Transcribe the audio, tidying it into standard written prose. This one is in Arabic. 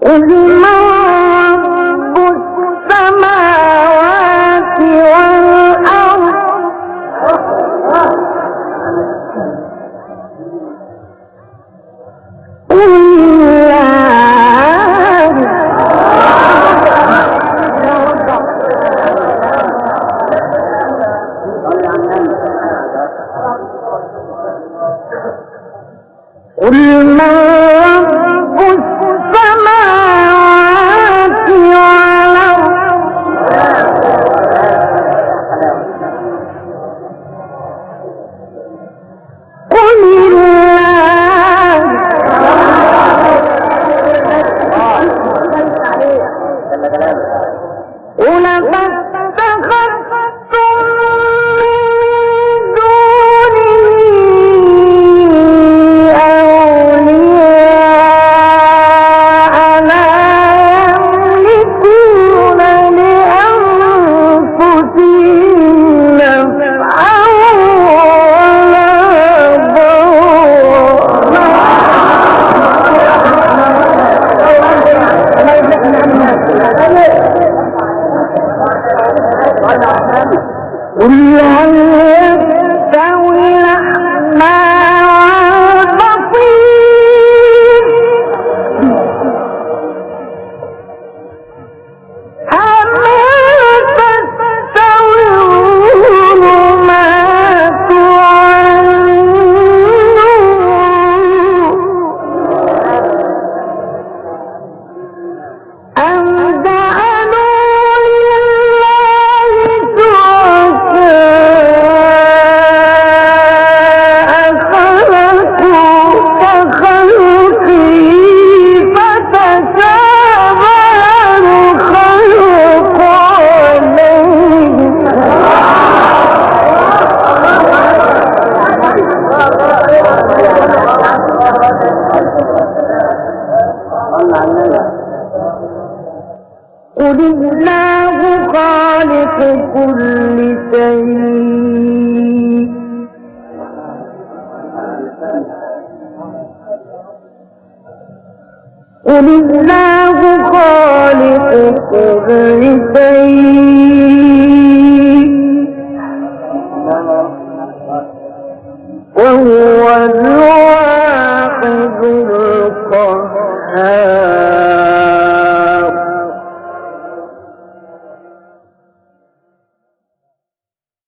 قل من رب السماوات والأرض قل قل من رب السماوات والأرض قل الله قل فاتخذتم من دونه قل هل يستوي الأعمى والبصير أم تستوي الظلمات والنور أم قل الله خالق كل شيء قل الله خالق كل شيء وهو الواحد القهار